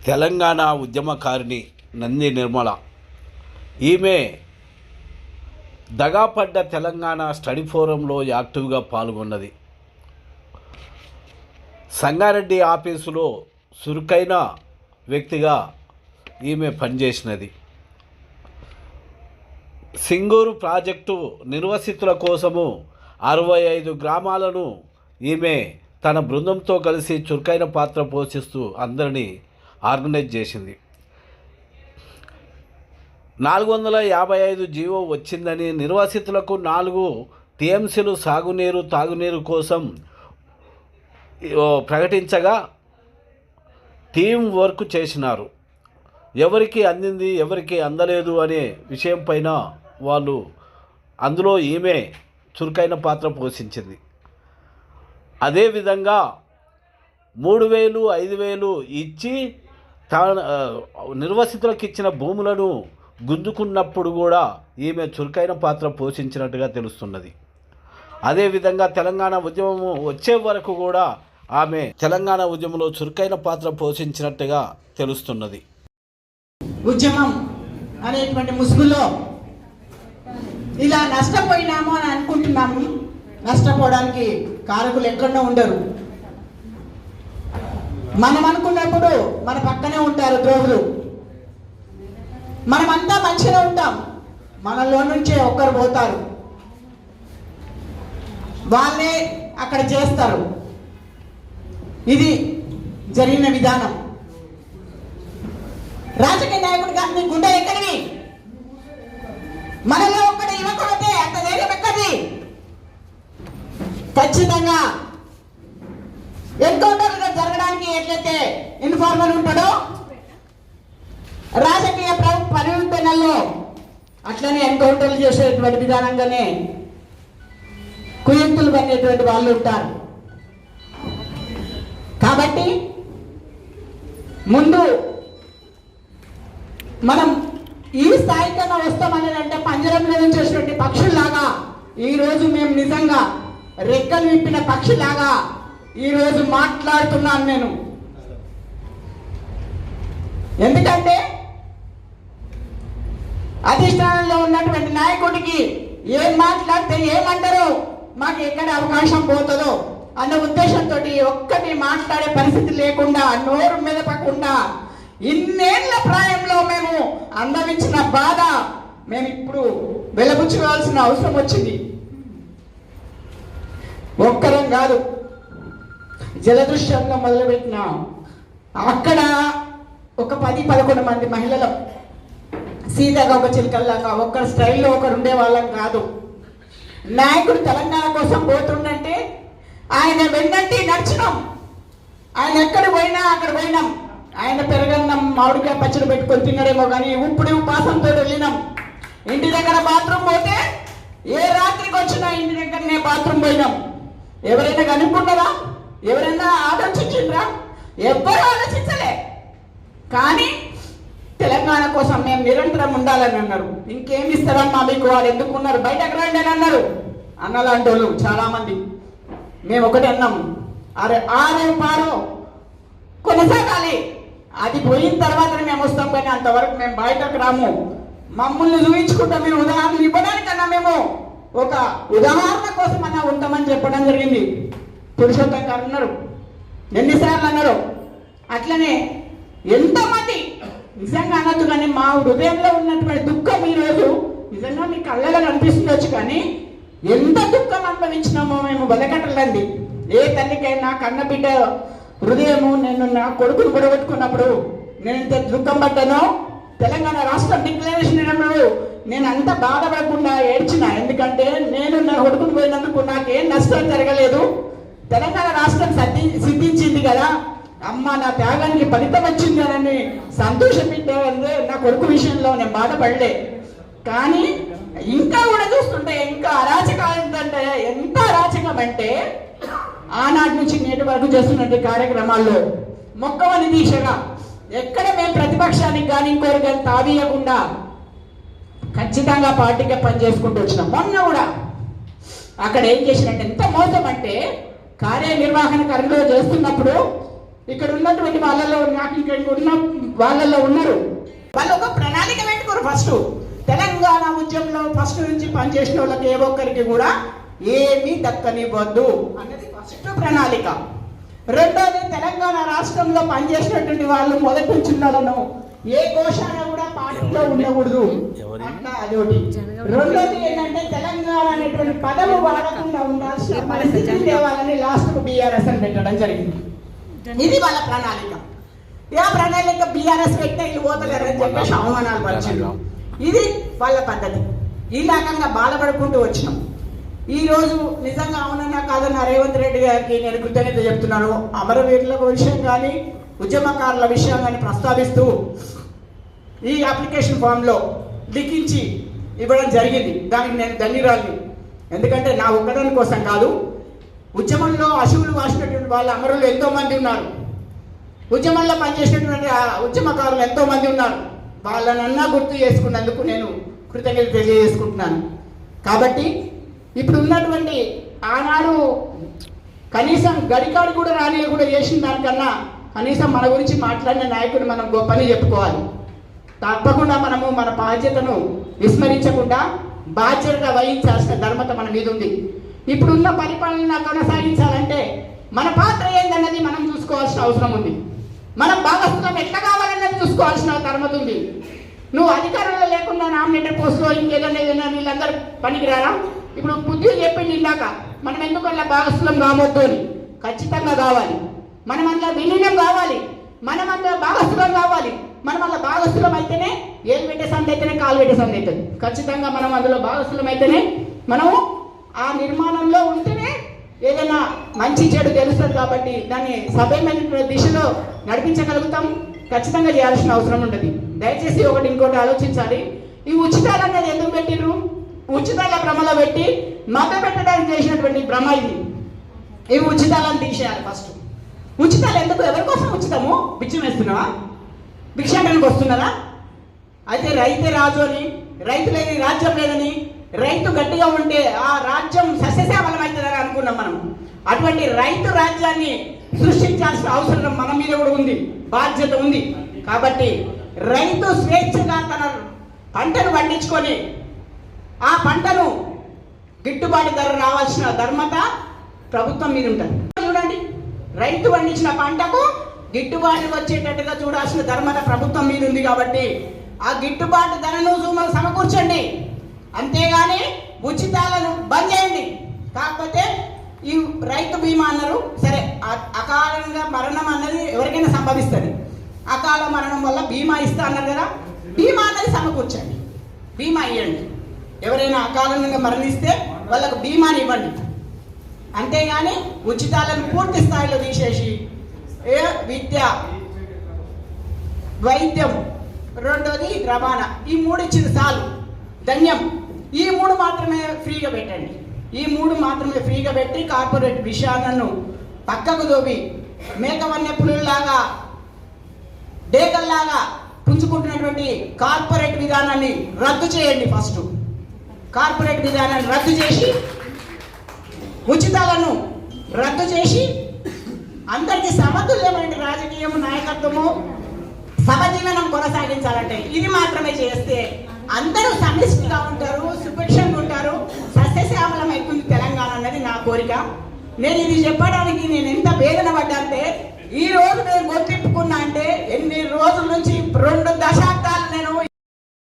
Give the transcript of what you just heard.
తెలంగాణ ఉద్యమకారిణి నంది నిర్మల ఈమె దగాపడ్డ తెలంగాణ స్టడీ ఫోరంలో యాక్టివ్గా పాల్గొన్నది. సంగారెడ్డి ఆఫీసులో చురుకైన వ్యక్తిగా ఈమె పనిచేసినది. సింగూరు ప్రాజెక్టు నిర్వసితుల కోసము 65 గ్రామాలను ఈమె తన బృందంతో కలిసి చురుకైన పాత్ర పోషిస్తూ అందరినీ ఆర్గనైజ్ చేసింది. 455 జీవో వచ్చిందని, నిర్వాసితులకు 4 టీఎంసీలు సాగునీరు తాగునీరు కోసం ప్రకటించగా టీం వర్క్ చేసినారు. ఎవరికి అందింది ఎవరికి అందలేదు అనే విషయం పైన వాళ్ళు అందులో ఈమె చురుకైన పాత్ర పోషించింది. అదేవిధంగా 3000 5000 ఇచ్చి నిర్వసితులకు ఇచ్చిన భూములను గుంజుకున్నప్పుడు కూడా ఈమె చురుకైన పాత్ర పోషించినట్టుగా తెలుస్తున్నది. అదేవిధంగా తెలంగాణ ఉద్యమము వచ్చే వరకు కూడా ఆమె తెలంగాణ ఉద్యమంలో చురుకైన పాత్ర పోషించినట్టుగా తెలుస్తున్నది. ఉద్యమం అనేటువంటి ముసుగులో ఇలా నష్టపోయినాము అని అనుకుంటున్నాము. నష్టపోవడానికి కారకులు ఎక్కడో ఉండరు. మనం అనుకున్నప్పుడు మన పక్కనే ఉంటారు ద్రోహులు. మనమంతా మంచిగా ఉంటాం, మనలో నుంచే ఒక్కరు పోతారు, వాళ్ళే అక్కడ చేస్తారు. ఇది జరిగిన విధానం. రాజకీయ నాయకుడు గారిని గుండె ఎక్కడివి? మనలో ఒక్కటి ఇవ్వకపోతే అంత ధైర్యం ఎక్కడిది? ఖచ్చితంగా ఎన్కౌంటర్లు జరగడానికి ఎట్లయితే ఇన్ఫార్మర్ ఉంటాడో రాజకీయ పరివర్తనల్లో అట్లనే ఎన్కౌంటర్లు చేసేటువంటి విధానంగానే కుయుక్తులు పనేటువంటి వాళ్ళు ఉంటారు. కాబట్టి ముందు మనం ఈ స్థాయికన్నా వస్తామని అంటే పంజరంలో నుంచి వచ్చినటువంటి పక్షుల్లాగా ఈరోజు మేము నిజంగా రెక్కలు విప్పిన పక్షిలాగా ఈరోజు మాట్లాడుతున్నాను నేను. ఎందుకంటే అధిష్టానంలో ఉన్నటువంటి నాయకుడికి ఏం మాట్లాడితే ఏమంటారో, మాకు ఎక్కడ అవకాశం పోతుందో అన్న ఉద్దేశంతో ఒక్కటి మాట్లాడే పరిస్థితి లేకుండా, నోరు మెదపకుండా ఇన్నేళ్ల ప్రాయంలో మేము అనుభవించిన బాధ మేము ఇప్పుడు వెలబుచ్చుకోవాల్సిన అవసరం వచ్చింది. ఒక్కరం కాదు, జలదృశ్యంలో మొదలుపెట్టిన అక్కడ ఒక 10-11 మంది మహిళలు సీతగా ఒక చిలకల్లాగా ఒక్కరి స్టైల్లో ఒకరు ఉండే వాళ్ళం కాదు. నాయకుడు తెలంగాణ కోసం పోతుండంటే ఆయన వెన్నంటి నడిచినాం. ఆయన ఎక్కడ పోయినా అక్కడ పోయినాం. ఆయన పెరగన్నం మామిడికాయ పచ్చడి పెట్టుకొని తినడేమో కానీ ఇప్పుడు ఉపాసంతో వెళ్ళినాం. ఇంటి దగ్గర బాత్రూమ్ పోతే ఏ రాత్రికి వచ్చినా ఇంటి దగ్గరనే బాత్రూమ్ పోయినాం. ఎవరైనా కనుక్కున్నారా? ఎవరైనా ఆలోచించిండ్రా? ఎవ్వరూ ఆలోచించలే. కానీ తెలంగాణ కోసం మేము నిరంతరం ఉండాలని అన్నారు. ఇంకేమి ఇస్తారమ్మా మీకు, వాళ్ళు ఎందుకున్నారు, బయటకు రండి అని అన్నారు. అన్నలాంటి వాళ్ళు చాలా మంది. మేము ఒకటి అన్నాం, అరే ఆరో పారో కొనసాగాలి. అది పోయిన తర్వాత మేము వస్తాం, కానీ అంతవరకు మేము బయటకు రాము. మమ్మల్ని చూపించుకుంటాం. మీరు ఉదాహరణలు ఇవ్వడానికన్నా మేము ఒక ఉదాహరణ కోసం అన్నా ఉంటామని చెప్పడం జరిగింది. పురుషోత్తం గారు అన్నారు, ఎన్నిసార్లు అన్నారు. అట్లనే ఎంతమంది నిజంగా అనొద్దు, కానీ మా హృదయంలో ఉన్నటువంటి దుఃఖం ఈరోజు నిజంగా మీ కళ్ళలో కనిపిస్తుండొచ్చు, కానీ ఎంత దుఃఖం అనుభవించినామో మేము వెలకట్టలేండి. ఏ తల్లికైనా కన్న బిడ్డ హృదయము, నేను నా కొడుకును పొడగొట్టుకున్నప్పుడు నేను ఎంత దుఃఖం పడ్డానో, తెలంగాణ రాష్ట్రం డిక్లరేషన్ అయినప్పుడు నేను అంత బాధపడకుండా ఏడ్చిన. ఎందుకంటే నేను నా కొడుకును పోయినందుకు నాకేం నష్టం జరగలేదు. తెలంగాణ రాష్ట్రం సిద్ధించింది కదా, అమ్మ నా త్యాగానికి ఫలితం వచ్చింది అని సంతోషపెట్టే నా కొడుకు విషయంలో నేను బాధపడలే. కానీ ఇంకా కూడా చూస్తుంటే ఇంకా అరాచకం ఏంటంటే, ఎంత అరాచకం అంటే ఆనాటి నుంచి నేటి వరకు చేస్తున్నట్టు కార్యక్రమాల్లో మొక్కవని దీక్షగా ఎక్కడ మేము ప్రతిపక్షానికి కానీ ఇంకోరు కానీ తావీయకుండా ఖచ్చితంగా పార్టీకే పనిచేసుకుంటూ వచ్చినాం. మొన్న కూడా అక్కడ ఏం చేసినట్టు ఎంత మోసం అంటే కార్యనిర్వహణ కర్మలో చేస్తున్నప్పుడు ఇక్కడ ఉన్నటువంటి వాళ్ళలో నాకు ఇక్కడ ఉన్న వాళ్ళలో ఉన్నారు, వాళ్ళు ఒక ప్రణాళిక పెట్టుకోరు. ఫస్ట్ తెలంగాణ ఉద్యమంలో ఫస్ట్ నుంచి పనిచేసిన వాళ్ళకి ఏ ఒక్కరికి కూడా ఏమీ దక్కనివ్వద్దు అన్నది ఫస్ట్ ప్రణాళిక. రెండోది తెలంగాణ రాష్ట్రంలో పనిచేసినటువంటి వాళ్ళు మొదటి నుంచి వాళ్ళను ఏ కోశాన కూడా పార్టీలో ఉండకూడదు అట్లా అదొకటి. రెండోది ఏంటంటే తెలంగాణ అనేటువంటి పదము వాడకుండా ఉండాల్సిన పరిస్థితి తేవాలని లాస్ట్ బీఆర్ఎస్ అని పెట్టడం జరిగింది. ఇది వాళ్ళ ప్రణాళిక. ఆ ప్రణాళిక బీఆర్ఎస్ పెట్టిన ఇల్లు పోతలేరని చెప్పేసి అవమానాలు పరిచారు. ఇది వాళ్ళ పద్ధతి. ఈ రకంగా బాధపడుకుంటూ వచ్చినాం. ఈ రోజు నిజంగా అవునన్నా కాదన్న రేవంత్ రెడ్డి గారికి నేను కృతజ్ఞత చెప్తున్నాను. అమరవీరుల విషయం కానీ ఉద్యమకారుల విషయం కానీ ప్రస్తావిస్తూ ఈ అప్లికేషన్ ఫామ్లో లిఖించి ఇవ్వడం జరిగింది. దానికి నేను ధన్యవాదాలు. ఎందుకంటే నా ఒక్కదాని కోసం కాదు, ఉద్యమంలో అశువులు వాసినటువంటి వాళ్ళ అమరులు ఎంతో మంది ఉన్నారు, ఉద్యమంలో పనిచేసినటువంటి ఉద్యమకారులు ఎంతో మంది ఉన్నారు. వాళ్ళనన్నా గుర్తు చేసుకున్నందుకు నేను కృతజ్ఞత తెలియజేసుకుంటున్నాను. కాబట్టి ఇప్పుడు ఉన్నటువంటి ఆనాడు కనీసం గడికాడు కూడా రాని కూడా చేసిన దానికన్నా కనీసం మన గురించి మాట్లాడిన నాయకుడు మనం గొప్పని చెప్పుకోవాలి. తప్పకుండా మనము మన బాధ్యతను విస్మరించకుండా బాధ్యతగా వహించాల్సిన ధర్మత మన మీద ఉంది. ఇప్పుడున్న పరిపాలన కొనసాగించాలంటే మన పాత్ర ఏందన్నది మనం చూసుకోవాల్సిన అవసరం ఉంది. మనం భాగస్వామ్యం ఎట్లా కావాలన్నది చూసుకోవాల్సిన ధర్మత ఉంది. నువ్వు అధికారంలో లేకుండా నామినేటెడ్ పోస్టులో ఇంకేదైనా వీళ్ళందరూ పనికిరారా? ఇప్పుడు బుద్ధి చెప్పింది ఇందాక, మనం ఎందుకు అలా భాగస్వామ్యం కావద్దు అని. ఖచ్చితంగా కావాలి. మనం అందులో విలీనం కావాలి, మనం అందులో భాగస్వామ్యం కావాలి. మనం అలా భాగస్వామ్యం అయితేనే ఏలు పెట్టే సంది అయితేనే కాలు పెట్టే సంది అవుతుంది. ఖచ్చితంగా మనం అందులో భాగస్వామ్యం అయితేనే మనము ఆ నిర్మాణంలో ఉంటేనే ఏదైనా మంచి చెడు తెలుస్తుంది. కాబట్టి దాన్ని సభ్యమైన దిశలో నడిపించగలుగుతాం. ఖచ్చితంగా చేయాల్సిన అవసరం ఉంటుంది. దయచేసి ఒకటి ఇంకోటి ఆలోచించాలి. ఈ ఉచితాలు అనేది ఎందుకు పెట్టిర్రు? ఉచితాల భ్రమలో పెట్టి మత పెట్టడానికి చేసినటువంటి భ్రమ ఇది. ఇవి ఉచితాలను తీసేయాలి ఫస్ట్. ఉచితాలు ఎందుకు? ఎవరి కోసం ఉచితము? బిచ్చం వేస్తున్నావా? భిక్షాటనకు వస్తున్నారా? అయితే రైతే రాజు అని, రైతు లేని రాజ్యం లేదని, రైతు గట్టిగా ఉంటే ఆ రాజ్యం సస్యశ్యామలం అవుతుందని అనుకున్నాం మనం. అటువంటి రైతు రాజ్యాన్ని సృష్టించాల్సిన అవసరం మన మీద కూడా ఉంది, బాధ్యత ఉంది. కాబట్టి రైతు స్వేచ్ఛగా తన పంటను పండించుకొని ఆ పంటను గిట్టుబాటు ధర రావాల్సిన ధర్మత ప్రభుత్వం మీద ఉంటుంది. చూడండి, రైతు పండించిన పంటకు గిట్టుబాటు వచ్చేటట్టుగా చూడాల్సిన ధర్మత ప్రభుత్వం మీద ఉంది. కాబట్టి ఆ గిట్టుబాటు ధరను సమకూర్చండి. అంతేగాని ఉచితాలను బంద్ చేయండి. కాకపోతే ఈ రైతు బీమా అన్నారు, సరే అకాలంగా మరణం అన్నది ఎవరికైనా సంభవిస్తుంది. అకాల మరణం వల్ల బీమా ఇస్తా అన్నారు కదా, బీమా అన్నది సమకూర్చండి, బీమా ఇవ్వండి. ఎవరైనా అకాలంగా మరణిస్తే వాళ్ళకు బీమాని ఇవ్వండి. అంతేగాని ఉచితాలను పూర్తి స్థాయిలో తీసేసి విద్య, వైద్యం, రెండోది రవాణా, ఈ మూడు ఇచ్చిన చాలు, ధన్యం. ఈ మూడు మాత్రమే ఫ్రీగా పెట్టండి. ఈ మూడు మాత్రమే ఫ్రీగా పెట్టి కార్పొరేట్ విషయాలను పక్కకు దోవి మేకవన్య పులుల్లాగా డేకల్లాగా పుంజుకుంటున్నటువంటి కార్పొరేట్ విధానాన్ని రద్దు చేయండి. ఫస్ట్ కార్పొరేట్ విధానాన్ని రద్దు చేసి ఉచితాలను రద్దు చేసి అందరికీ సమతుల్యమైన రాజకీయం, నాయకత్వము, సమజీవనం కొనసాగించాలంటే ఇది మాత్రమే చేస్తే అందరూ సమిష్టిగా ఉంటారు, సుభిక్షంగా ఉంటారు, సస్యశ్యామలం అవుతుంది తెలంగాణ అన్నది నా కోరిక. నేను ఇది చెప్పడానికి నేను ఎంత వేదన పడ్డా అంటే, ఈ రోజు నేను గొంతిప్పుకున్నా అంటే ఎన్ని రోజుల నుంచి 2 దశ